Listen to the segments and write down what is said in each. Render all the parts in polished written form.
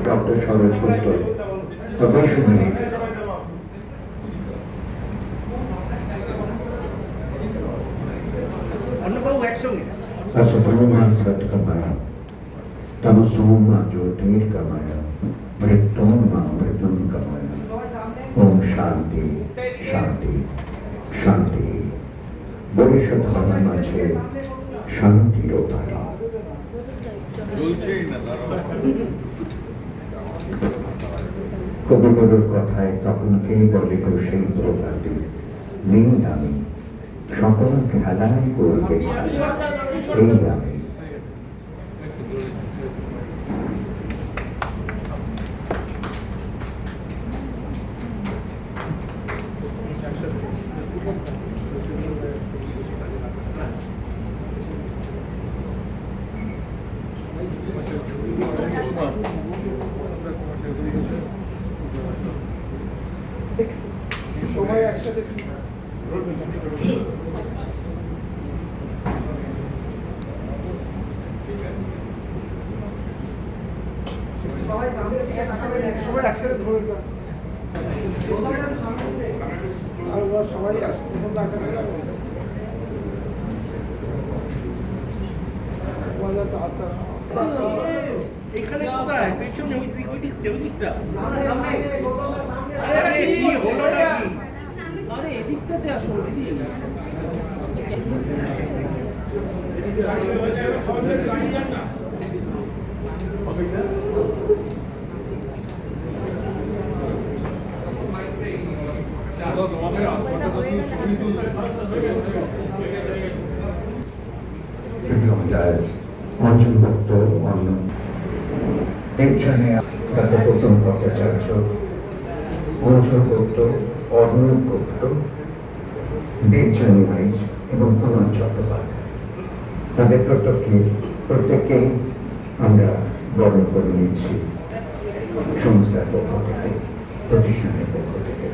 Doctor Saroj গুপ্ত অবশ্যই असतोमा सत्कमया तमसोमा ज्योतिर्गमया मृत्योर्मा मृत्युंगमया ओम शांति शांति शांति বরিষ্ঠ ধর্মের মাঝে শান্তির উপায় কবিগুরুর কথায় তখন কে বলিল সেই প্রভাতি নেই আমি সকল খেলাই করবে এই আমি সবাই একসাথে সবাই একসাথে ধরে আর সবাই এখানে কোথায় পেছনে ওই দিকটা আরে কি হলো নাকি আরে এদিকটাতে আসো দিদি অঞ্চল ভক্ত অন্য দেবজানে প্রথম ভট্টাচার্য অঞ্চল ভক্ত অর্ণব গুপ্ত দেবজানী ভাই এবং কুমার চট্টোপাধ্যায় তাদের প্রত্যেককেই আমরা বরণ করে নিচ্ছি সংস্থার পক্ষ থেকে প্রতিষ্ঠানের পক্ষ থেকে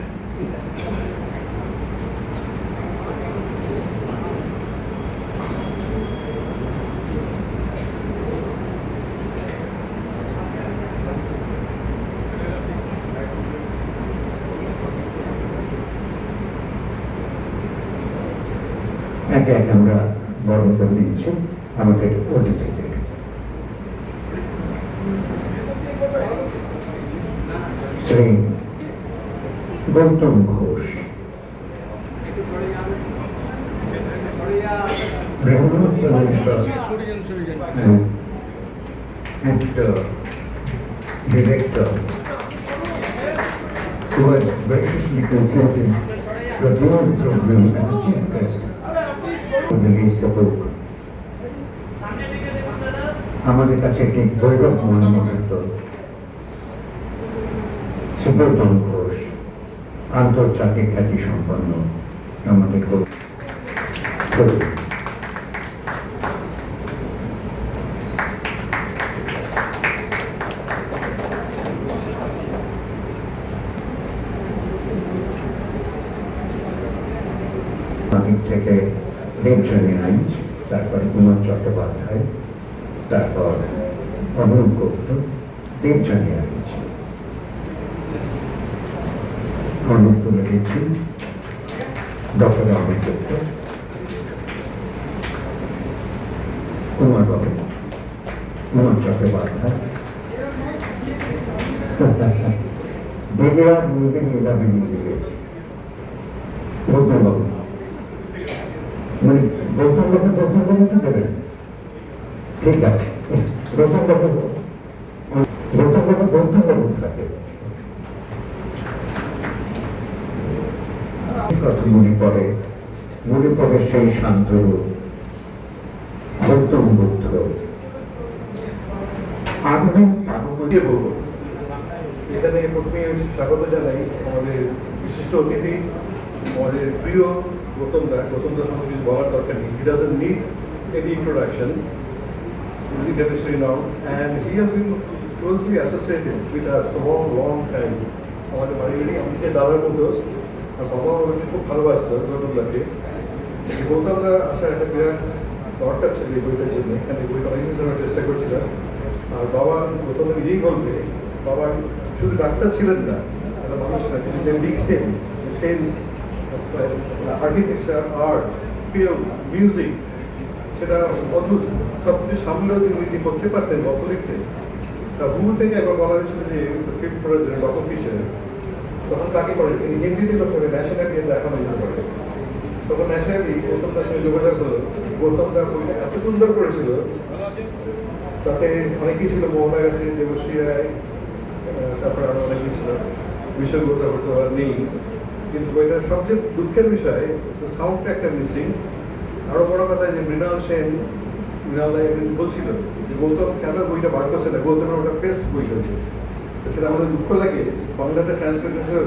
একে একে আমরা বরণ করে নিচ্ছি আমাদের অতিথিদের Shri Gautam Ghosh actor, director, who has graciously consented to appear on the program as a chief guest to release the book. আমাদের কাছে একটি গৌরবময় মুহূর্ত। সুব্রতম ঘোষ আন্তর্জাতিক খ্যাতি সম্পন্ন আমাদের থেকে দেবজানী আইচ, তারপর কুমার চট্টোপাধ্যায়, তারপর অর্ণব গুপ্ত, দেবজানী আইচ অর্ণব তুলে দিচ্ছি ডক্টর অর্ণব গুপ্ত, কুমার বাবু, কুমার চট্টোপাধ্যায়, দেবে আর মুখে মেলাবে নিজেকে গৌতমবাবু, মানে গৌতমবাবু কি দেবেন? ঠিক আছে, গৌতমবাবু থাকে কথা মনে পড়ে সেই শান্ত গৌতম বুদ্ধ। এখানে প্রথমে স্বাগত জানাই আমাদের বিশিষ্ট অতিথি, আমাদের প্রিয় গৌতমদার সঙ্গে কিছু বলার দরকার নেই। He doesn't need any introduction. He's in chemistry now and he has been closely associated with us for a long time. আমাদের বাড়ি আমাকে দাদার মতো আর বাবা আমাকে খুব ভালোবাসতো গৌতমদাকে। গৌতমদা আসার একটা বিরাট দরকার ছিল এই বইটার জন্য, এখানে বইটা অনেকদিন ধরে চেষ্টা করছিলাম। আর বাবা গৌতমদা নিজেই বলবে বাবা শুধু ডাক্তার ছিলেন না, একটা মানুষ না, তিনি যে লিখতেন, sense, architecture, art, film, music, সেটা অদ্ভুত। সব কিছু সামলেও তিনি করতে পারতেন, গল্প লিখতেন। তা হুল থেকে একবার বলা হয়েছিল যে ফিল্ম করার জন্য গল্প পিছিয়ে, তখন তাকে করে তিনি হিন্দিতে করতে হবে, ন্যাশনালি দেখানো যেতে পারে। তখন ন্যাশনালি গৌতম দার সঙ্গে যোগাযোগ হলো। গৌতম দা বইটা এত সুন্দর করেছিল, তাতে অনেকেই ছিল, মোহনা গাছে, দেবশ্রী রায়, তারপরে আরো অনেকেই ছিল, বিষয় কথা হতো আর নেই। কিন্তু বইটার সবচেয়ে দুঃখের বিষয় সাউন্ডটা একটা মিসিং। আরো বড় কথা যে মৃণাল সেন, মৃণাল একদিন বলছিল যে গৌতম কেন বইটা বার করছে না, গৌতমের ওটা বেস্ট বই হয়েছে। সেটা আমাদের দুঃখ লাগে। বাংলাটা ট্রান্সলেট হয়েছিল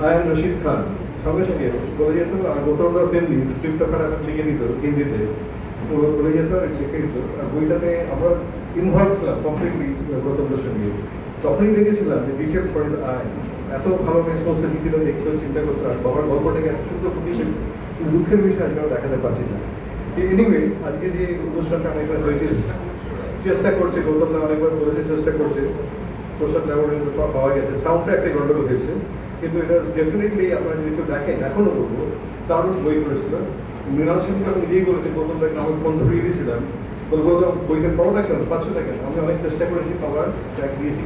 আয়ান রশিদ খান, সঙ্গে সঙ্গে বলে যেত, আর গৌতমরা তেমনি স্ক্রিপ্টটা খারাপ লিখে দিত হিন্দিতে, বলে যেত আর লিখে দিত। আর বইটাতে আমরা ইনভলভ ছিলাম কমপ্লিটলি গৌতমদের সঙ্গে। তখনই দেখেছিলাম যে ডিটেল ফর আয় এত ভালোভাবে সমস্ত নীতিটা দেখতে চিন্তা করতে, আর বাবার গল্পটাকে এত সুন্দর প্রতিষ্ঠিত। দুঃখের বিষয় আমরা দেখাতে পারছি না। এনিওয়ে, আজকে যে অনুষ্ঠানটা আমরা এখানে হয়েছে, চেষ্টা করছে গৌতম দা, অনেকবার বলেছে চেষ্টা করছে, প্রসাদ ল্যাবরেটরি পাওয়া গেছে, সাউন্ডটা একটা গন্ডগোল হয়েছে, কিন্তু এটা ডেফিনেটলি আপনারা যদি কেউ দেখেন, এখনো বলবো দারুণ বই করেছিল। মৃণাল সেন যখন নিজেই বলেছে, গৌতম দাকে আমি ফোন ধরিয়ে দিয়েছিলাম, বলবো বইটা পড়ো না কেন, 500 টাকা। আমি অনেক চেষ্টা করেছি পাওয়ার, ব্যাগ দিয়েছি,